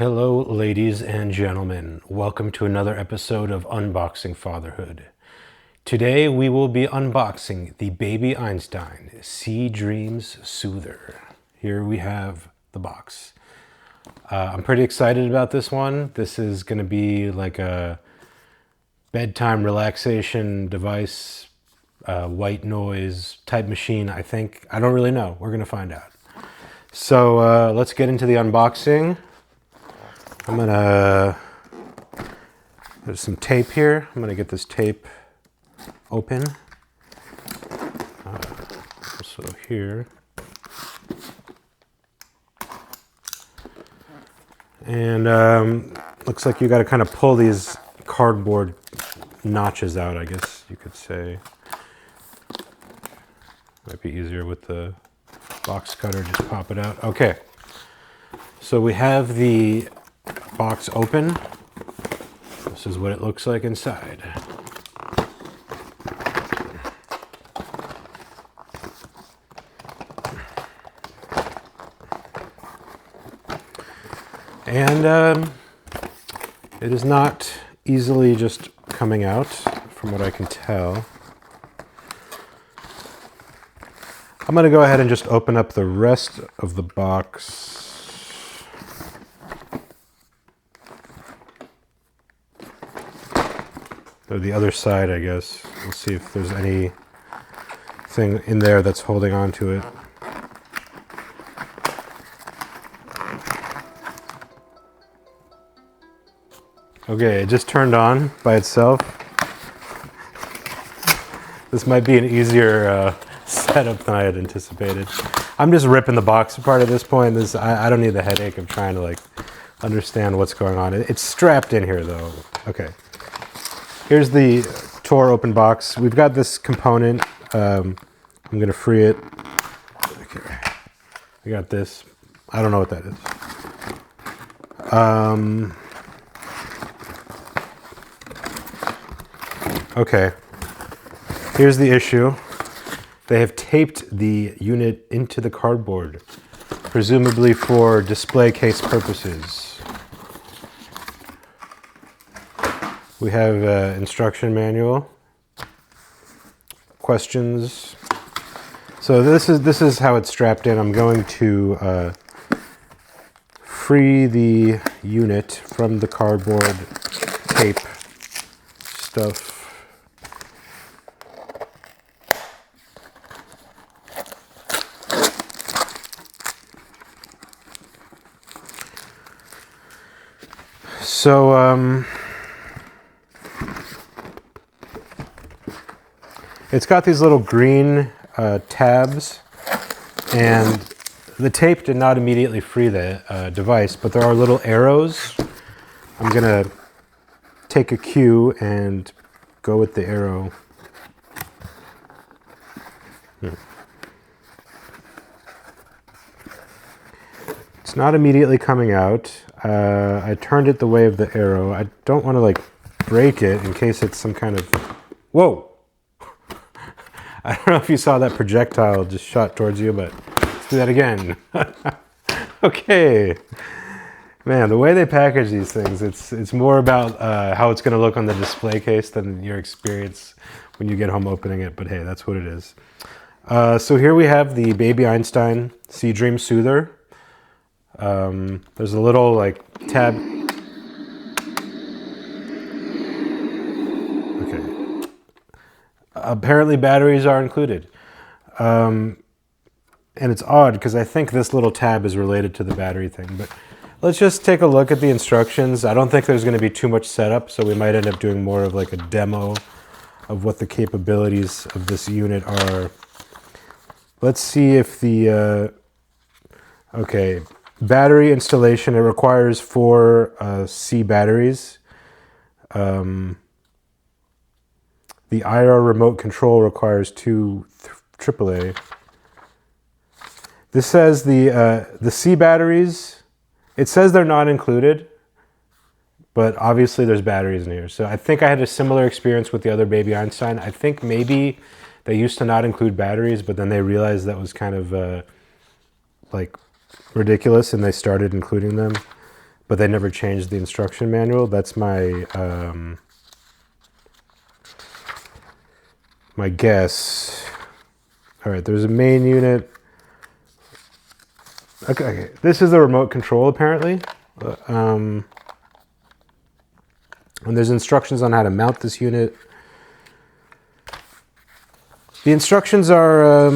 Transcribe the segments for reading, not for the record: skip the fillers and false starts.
Hello, ladies and gentlemen. Welcome to another episode of Unboxing Fatherhood. Today we will be unboxing the Baby Einstein Sea Dreams Soother. Here we have the box. I'm pretty excited about this one. This is going to be like a bedtime relaxation device, white noise type machine, I think. I don't really know. We're going to find out. So let's get into the unboxing. There's some tape here. I'm gonna get this tape open. Also here. And looks like you gotta kind of pull these cardboard notches out, I guess you could say. Might be easier with the box cutter, just pop it out. Okay. So we have the box open. This is what it looks like inside. And it is not easily just coming out, from what I can tell. I'm going to go ahead and just open up the rest of the box. Or the other side, I guess. We'll see if there's anything in there that's holding on to it. Okay, it just turned on by itself. This might be an easier setup than I had anticipated. I'm just ripping the box apart at this point. I don't need the headache of trying to understand what's going on. It's strapped in here though. Okay. Here's the tore open box. We've got this component. I'm going to free it. Okay. We got this. I don't know what that is. Okay. Here's the issue. They have taped the unit into the cardboard, presumably for display case purposes. We have an instruction manual, questions. So this is how it's strapped in. I'm going to free the unit from the cardboard tape stuff. So it's got these little green tabs, and the tape did not immediately free the device, but there are little arrows. I'm going to take a cue and go with the arrow. It's not immediately coming out. I turned it the way of the arrow. I don't want to break it in case it's some kind of... Whoa! I don't know if you saw that projectile just shot towards you, but let's do that again. Okay. Man, the way they package these things, it's more about how it's going to look on the display case than your experience when you get home opening it, but hey, that's what it is. So here we have the Baby Einstein Sea Dreams Soother. There's a little tab. Okay. Apparently batteries are included. And it's odd because I think this little tab is related to the battery thing, but let's just take a look at the instructions. I don't think there's going to be too much setup, so we might end up doing more of a demo of what the capabilities of this unit are. Let's see if the, okay. Battery installation, it requires 4 C batteries. The IR remote control requires 2 AAA. This says the C batteries, it says they're not included, but obviously there's batteries in here. So I think I had a similar experience with the other Baby Einstein. I think maybe they used to not include batteries, but then they realized that was kind of ridiculous and they started including them. but they never changed the instruction manual. That's my my guess. All right, there's a main unit. Okay, this is the remote control apparently. And there's instructions on how to mount this unit. The instructions are,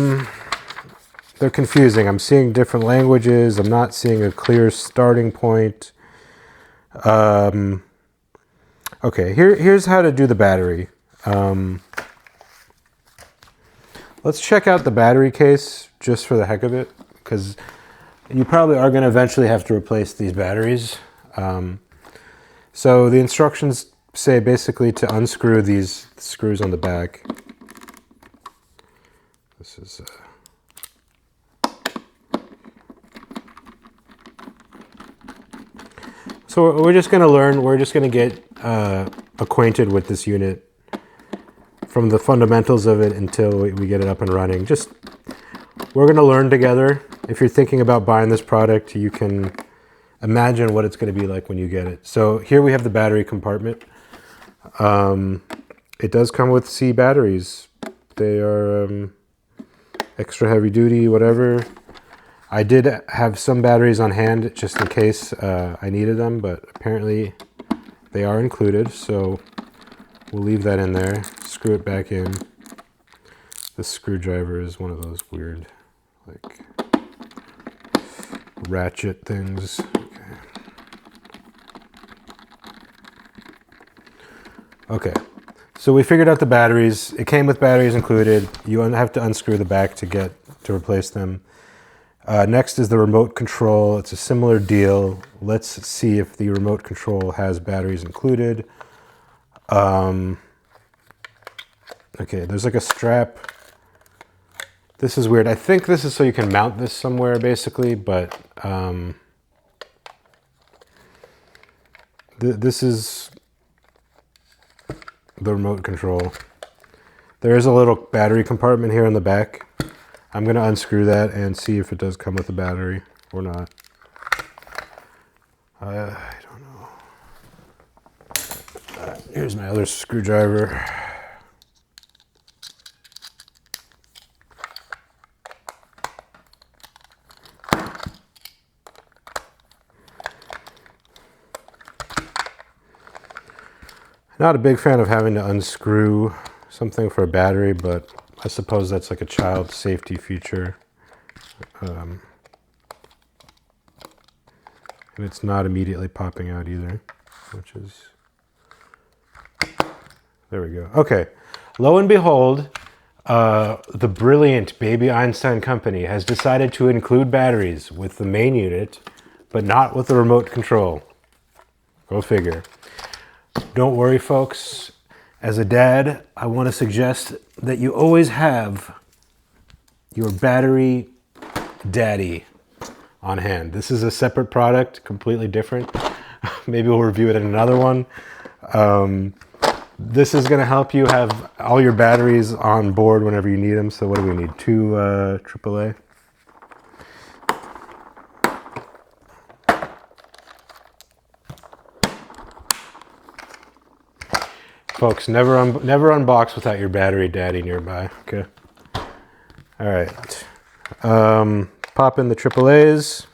they're confusing. I'm seeing different languages. I'm not seeing a clear starting point. Okay, here's how to do the battery. Let's check out the battery case just for the heck of it, because you probably are going to eventually have to replace these batteries. So the instructions say basically to unscrew these screws on the back. This is so we're just going to learn. We're just going to get acquainted with this unit from the fundamentals of it until we get it up and running. Just we're going to learn together. If you're thinking about buying this product, you can imagine what it's going to be like when you get it. So here we have the battery compartment. It does come with C batteries. They are extra heavy duty, whatever. I did have some batteries on hand just in case I needed them, but apparently they are included. So we'll leave that in there. Screw it back in. This screwdriver is one of those weird, like, ratchet things. Okay, so we figured out the batteries. It came with batteries included. You have to unscrew the back to replace them. Next is the remote control. It's a similar deal. Let's see if the remote control has batteries included. Okay, there's like a strap. This is weird. I think this is so you can mount this somewhere, basically, but this is the remote control. There is a little battery compartment here in the back. I'm going to unscrew that and see if it does come with a battery or not. I don't know. Here's my other screwdriver. Not a big fan of having to unscrew something for a battery, but I suppose that's like a child safety feature. And it's not immediately popping out either, which is... There we go. Okay. Lo and behold, the brilliant Baby Einstein company has decided to include batteries with the main unit, but not with the remote control. Go figure. Don't worry, folks. As a dad, I want to suggest that you always have your battery daddy on hand. This is a separate product, completely different. Maybe we'll review it in another one. This is going to help you have all your batteries on board whenever you need them. So what do we need? 2 AAA. Folks, never unbox without your battery daddy nearby, okay? All right. Pop in the AAAs.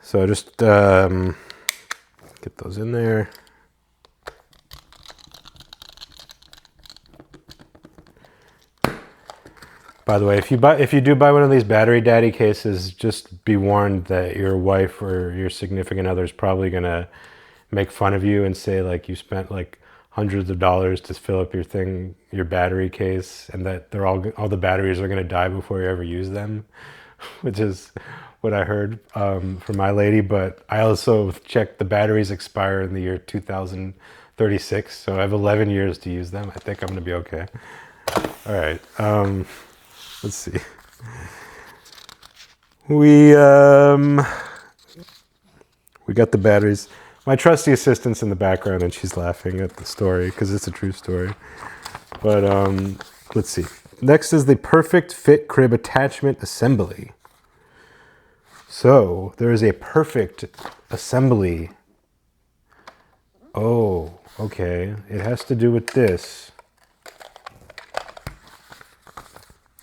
So just get those in there. By the way, if you do buy one of these battery daddy cases, just be warned that your wife or your significant other is probably gonna make fun of you and say like you spent like hundreds of dollars to fill up your battery case, and that all the batteries are going to die before you ever use them, which is what I heard from my lady. But I also checked the batteries expire in the year 2036, so I have 11 years to use them. I think I'm going to be okay. All right, let's see. We got the batteries. My trusty assistant's in the background and she's laughing at the story because it's a true story. But let's see. Next is the perfect fit crib attachment assembly. So there is a perfect assembly. Oh, okay. It has to do with this.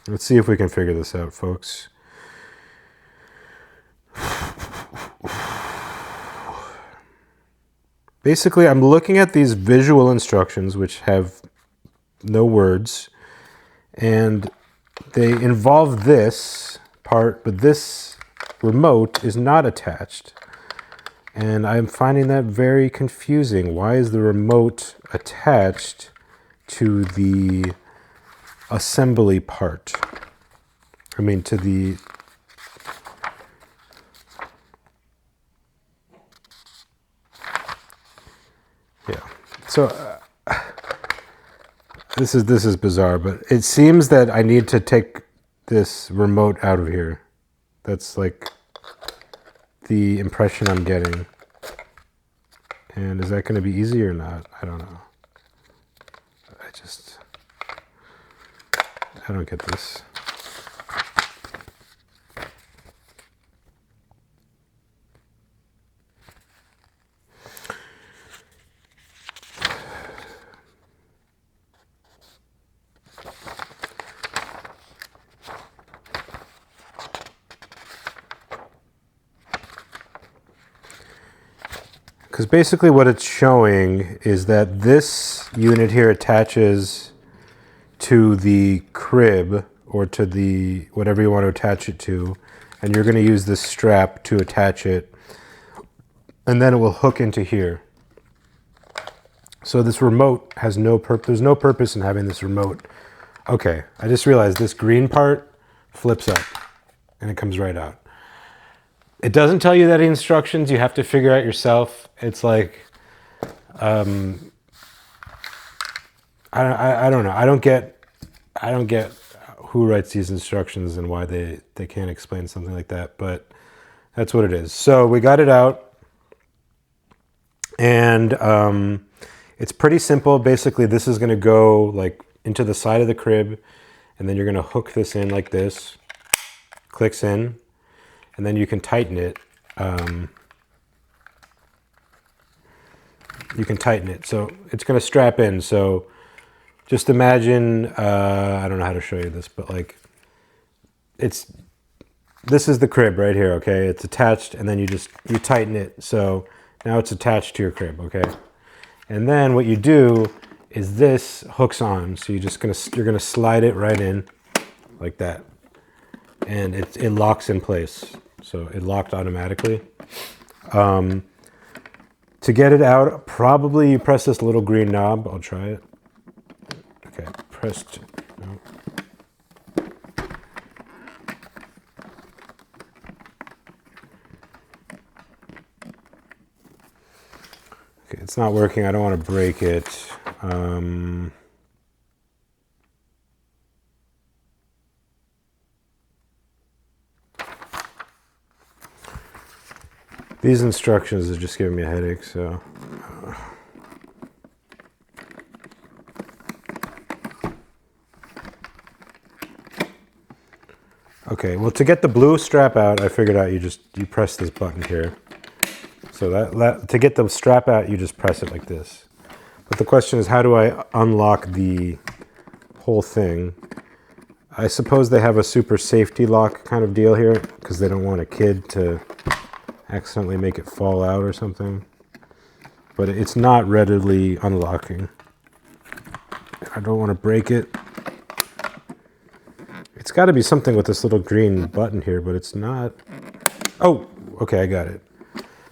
Let's see if we can figure this out, folks. Basically, I'm looking at these visual instructions, which have no words, and they involve this part, but this remote is not attached. And I'm finding that very confusing. Why is the remote attached to the assembly part? I mean, to the... Yeah. So this is bizarre, but it seems that I need to take this remote out of here. That's like the impression I'm getting. And is that going to be easy or not? I don't know. I don't get this. Because basically what it's showing is that this unit here attaches to the crib or to the whatever you want to attach it to, and you're going to use this strap to attach it, and then it will hook into here. So this remote has no purpose. There's no purpose in having this remote. Okay, I just realized this green part flips up and it comes right out. It doesn't tell you that in instructions. You have to figure out yourself. It's like, I don't know. I don't get who writes these instructions and why they can't explain something like that. But that's what it is. So we got it out, and it's pretty simple. Basically, this is going to go like into the side of the crib, and then you're going to hook this in like this. Clicks in. And then you can tighten it. So it's going to strap in. So just imagine, I don't know how to show you this, but like this is the crib right here, okay? It's attached, and then you tighten it. So now it's attached to your crib, okay? And then what you do is this hooks on. So you're gonna slide it right in like that. And it locks in place. So it locked automatically. To get it out, probably you press this little green knob. I'll try it. Okay, pressed. No. Okay, it's not working. I don't want to break it. These instructions are just giving me a headache, so... Okay, well, to get the blue strap out, I figured out you press this button here. So that to get the strap out, you just press it like this. But the question is, how do I unlock the whole thing? I suppose they have a super safety lock kind of deal here, because they don't want a kid to accidentally make it fall out or something. But it's not readily unlocking. I don't want to break it. It's got to be something with this little green button here, but it's not. Oh, okay, I got it.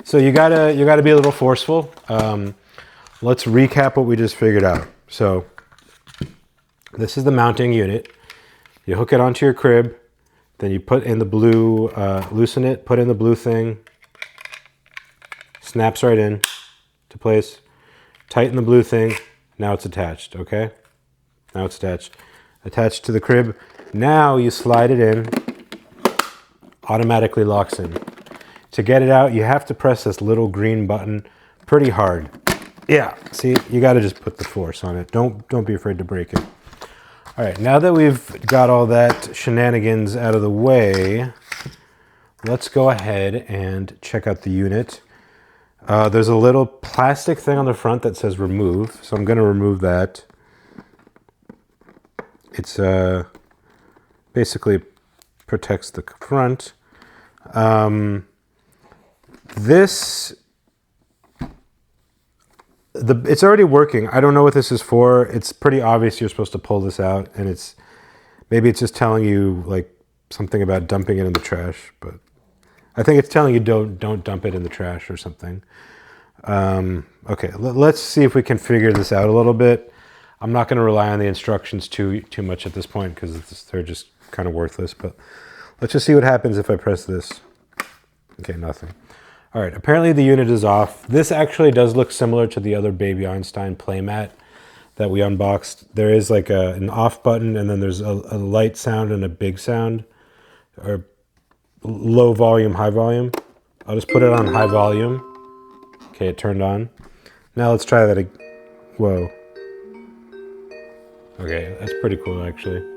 So you gotta be a little forceful. Let's recap what we just figured out. So this is the mounting unit. You hook it onto your crib, then you put in the blue, loosen it, put in the blue thing. Snaps right in to place. Tighten the blue thing. Now it's attached, okay? Now it's attached. Attached to the crib. Now you slide it in. Automatically locks in. To get it out, you have to press this little green button pretty hard. Yeah, see, you got to just put the force on it. Don't be afraid to break it. All right, now that we've got all that shenanigans out of the way, let's go ahead and check out the unit. There's a little plastic thing on the front that says remove, so I'm going to remove that. It's basically protects the front. It's already working. I don't know what this is for. It's pretty obvious you're supposed to pull this out, and maybe it's just telling you like something about dumping it in the trash, but I think it's telling you don't dump it in the trash or something. Okay, let's see if we can figure this out a little bit. I'm not going to rely on the instructions too much at this point because they're just kind of worthless, but let's just see what happens if I press this. Okay, nothing. All right, apparently the unit is off. This actually does look similar to the other Baby Einstein playmat that we unboxed. There is like an off button, and then there's a light sound and a big sound, or low volume, high volume. I'll just put it on high volume. Okay, it turned on. Now let's try that again. Whoa. Okay, that's pretty cool actually.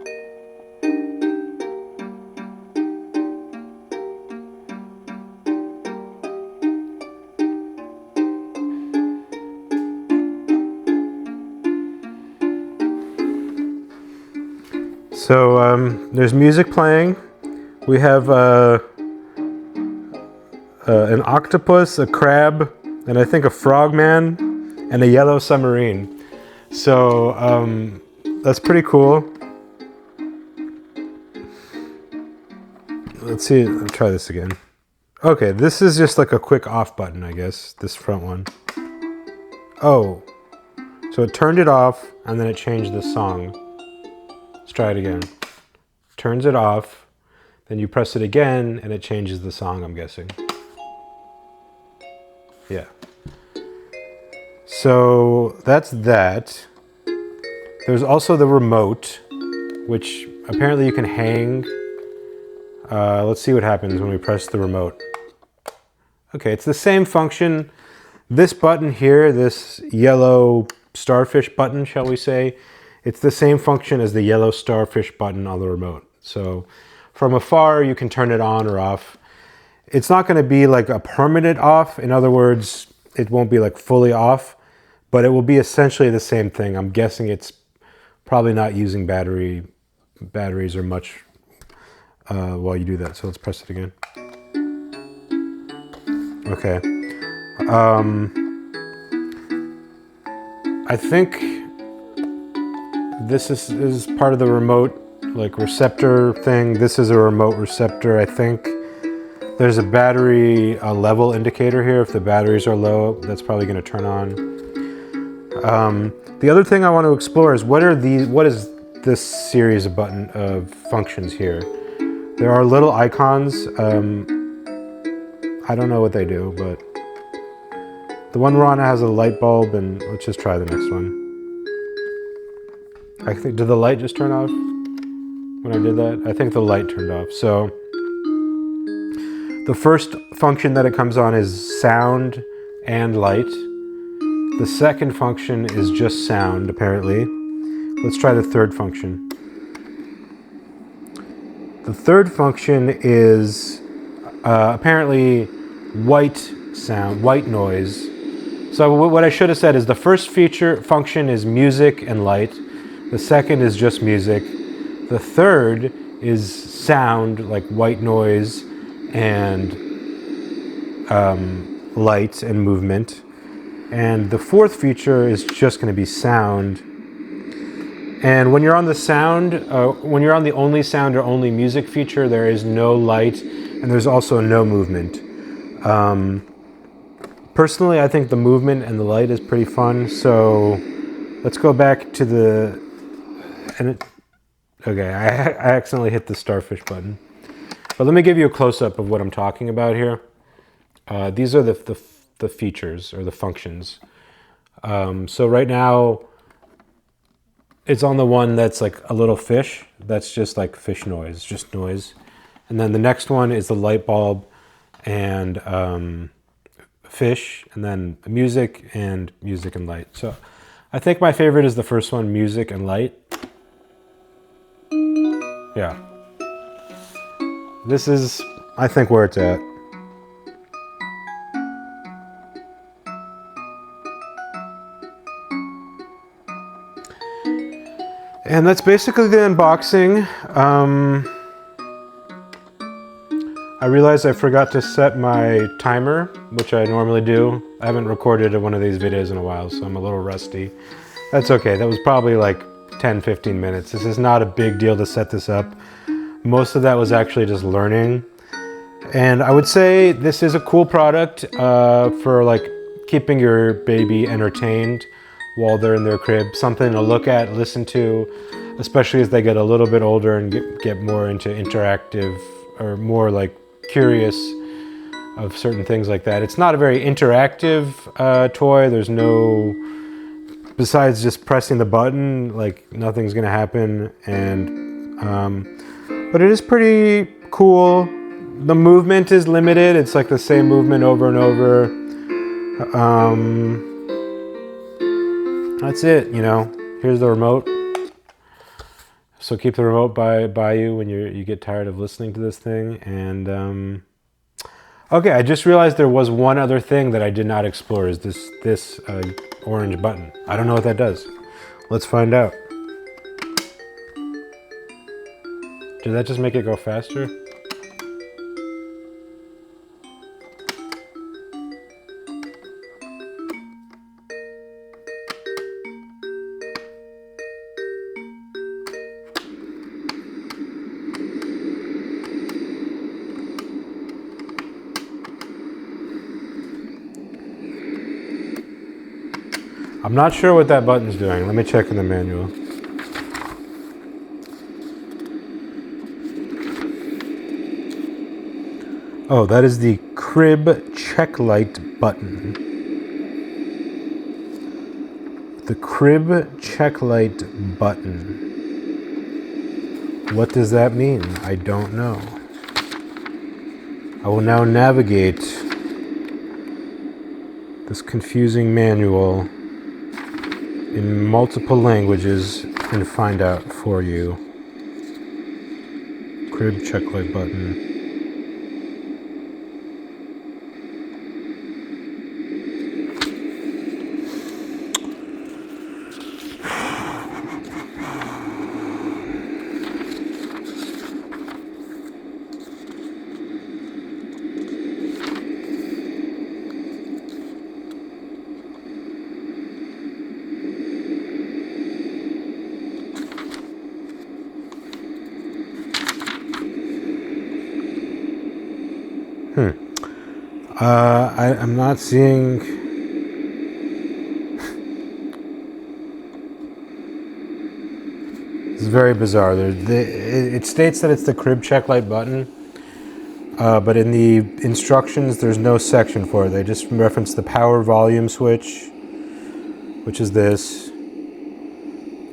So there's music playing. We have an octopus, a crab, and I think a frogman, and a yellow submarine. So that's pretty cool. Let's see, I'll try this again. Okay, this is just like a quick off button, I guess, this front one. Oh, so it turned it off, and then it changed the song. Let's try it again. Turns it off, then you press it again, and it changes the song, I'm guessing. Yeah. So that's that. There's also the remote, which apparently you can hang. Let's see what happens when we press the remote. Okay, it's the same function. This button here, this yellow starfish button, shall we say, it's the same function as the yellow starfish button on the remote. So from afar, you can turn it on or off. It's not going to be like a permanent off. In other words, it won't be like fully off, but it will be essentially the same thing. I'm guessing it's probably not using batteries or much while you do that. So let's press it again. Okay. I think this is part of the remote like receptor thing. This is a remote receptor, I think. There's a battery level indicator here. If the batteries are low, that's probably going to turn on. The other thing I want to explore is what is this series of functions here? There are little icons. I don't know what they do, but the one we're on has a light bulb, and let's just try the next one. I think, did the light just turn off when I did that? I think the light turned off. So the first function that it comes on is sound and light. The second function is just sound, apparently. Let's try the third function. The third function is apparently white sound, white noise. So what I should have said is the first function is music and light. The second is just music. The third is sound, like white noise and light and movement. And the fourth feature is just going to be sound. And when you're on the sound, when you're on the only sound or only music feature, there is no light and there's also no movement. Personally, I think the movement and the light is pretty fun. So let's go back to okay, I accidentally hit the starfish button. But let me give you a close-up of what I'm talking about here. These are the features or the functions. So right now, it's on the one that's like a little fish. That's just like fish noise, just noise. And then the next one is the light bulb and fish, and then music and light. So I think my favorite is the first one, music and light. Yeah. This is I think where it's at. And that's basically the unboxing. I realized I forgot to set my timer, which I normally do. I haven't recorded one of these videos in a while, so I'm a little rusty. That's okay. That was probably like 10-15 minutes. This is not a big deal to set this up. Most of that was actually just learning. And I would say this is a cool product for like keeping your baby entertained while they're in their crib. Something to look at, listen to, especially as they get a little bit older and get more into interactive or more like curious of certain things like that. It's not a very interactive toy. There's no, besides just pressing the button, like nothing's gonna happen. And but it is pretty cool. The movement is limited. It's like the same movement over and over. That's it, you know. Here's the remote. So keep the remote by you when you get tired of listening to this thing. And okay, I just realized there was one other thing that I did not explore. Is this orange button? I don't know what that does. Let's find out. Did that just make it go faster? I'm not sure what that button's doing. Let me check in the manual. Oh, that is the crib check light button. The crib check light button. What does that mean? I don't know. I will now navigate this confusing manual in multiple languages and find out for you. Crib check light button. I'm not seeing. It's very bizarre. It states that it's the crib check light button, but in the instructions there's no section for it. They just reference the power volume switch, which is this,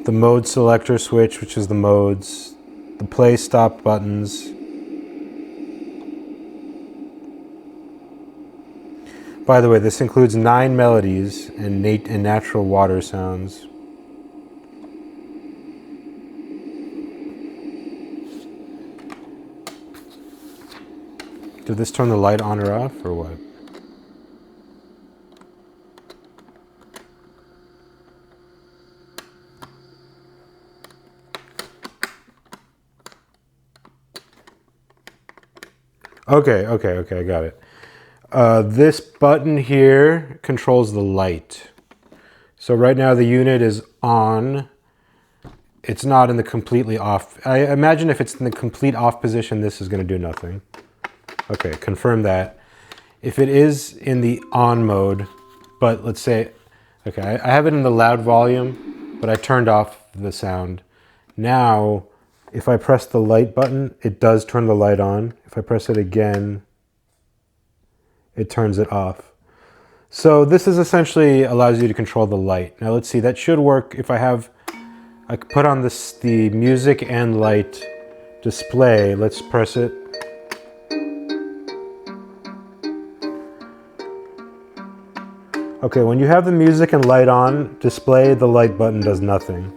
the mode selector switch, which is the modes, the play stop buttons. By the way, this includes 9 melodies and natural water sounds. Did this turn the light on or off, or what? Okay, I got it. This button here controls the light. So right now the unit is on. It's not in the completely off. I imagine if it's in the complete off position, this is going to do nothing. Okay, confirm that. If it is in the on mode, but let's say, okay, I have it in the loud volume, but I turned off the sound. Now, if I press the light button, it does turn the light on. If I press it again, it turns it off. So this is essentially allows you to control the light. Now let's see, that should work if I put on the music and light display. Let's press it. Okay, when you have the music and light on display, the light button does nothing.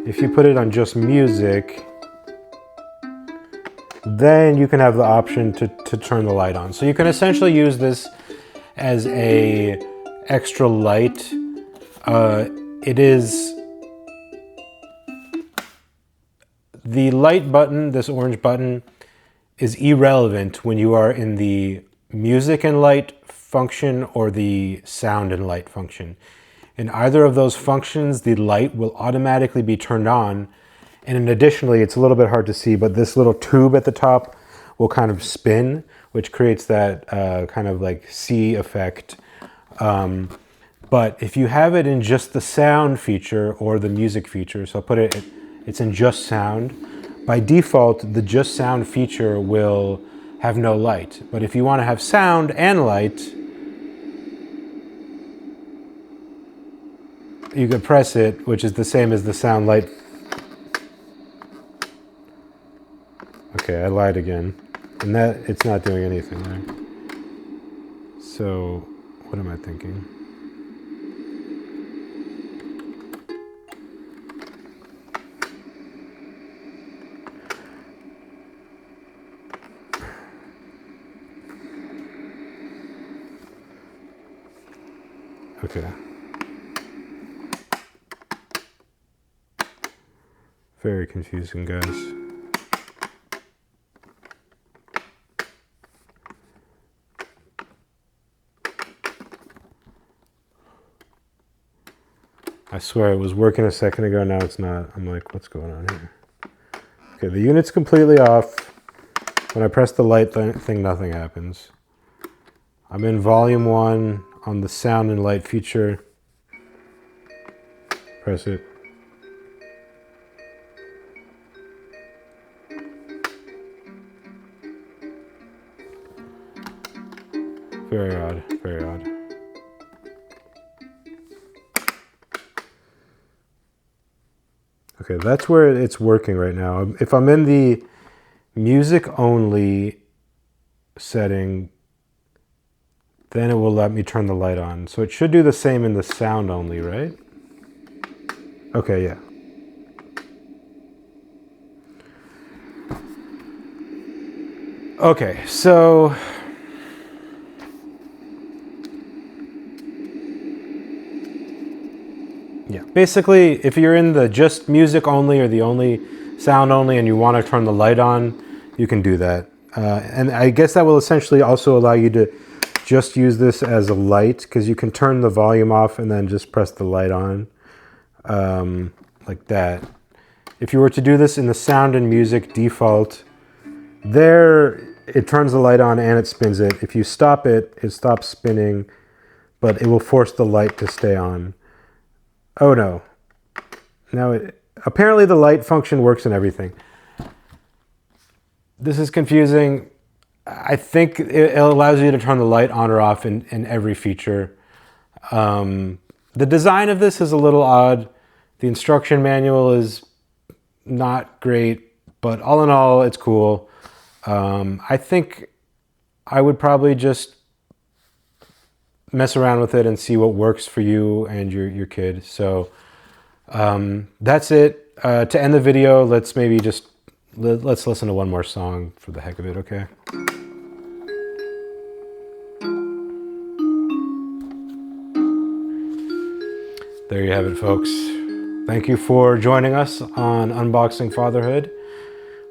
If you put it on just music, then you can have the option to turn the light on. So you can essentially use this as a extra light. It is the light button, this orange button, is irrelevant when you are in the music and light function or the sound and light function. In either of those functions, the light will automatically be turned on. And additionally, it's a little bit hard to see, but this little tube at the top will kind of spin, which creates that kind of like C effect. But if you have it in just the sound feature or the music feature, so I'll put it's in just sound, by default, the just sound feature will have no light. But if you want to have sound and light, you can press it, which is the same as the sound light. Okay, I lied again. And that it's not doing anything, right? So, what am I thinking? Okay. Very confusing, guys. I swear it was working a second ago, now it's not. I'm like, what's going on here? Okay, the unit's completely off. When I press the light thing, nothing happens. I'm in volume 1 on the sound and light feature. Press it. Very odd, very odd. Okay, that's where it's working right now. If I'm in the music only setting, then it will let me turn the light on. So it should do the same in the sound only, right? Okay, yeah. Okay, so yeah, basically, if you're in the just music only or the only sound only and you want to turn the light on, you can do that. And I guess that will essentially also allow you to just use this as a light, because you can turn the volume off and then just press the light on, like that. If you were to do this in the sound and music default, there it turns the light on and it spins it. If you stop it, it stops spinning, but it will force the light to stay on. Oh no. Now apparently the light function works in everything. This is confusing. I think it allows you to turn the light on or off in every feature. The design of this is a little odd. The instruction manual is not great, but all in all, it's cool. I think I would probably just mess around with it and see what works for you and your kid. So that's it. To end the video, let's maybe just let's listen to one more song for the heck of it, okay? There you have it, folks. Thank you for joining us on Unboxing Fatherhood.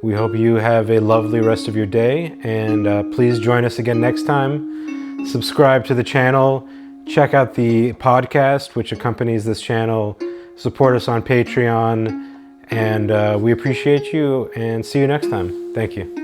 We hope you have a lovely rest of your day, and please join us again next time. Subscribe to the channel, check out the podcast which accompanies this channel, support us on Patreon, and we appreciate you, and see you next time. Thank you.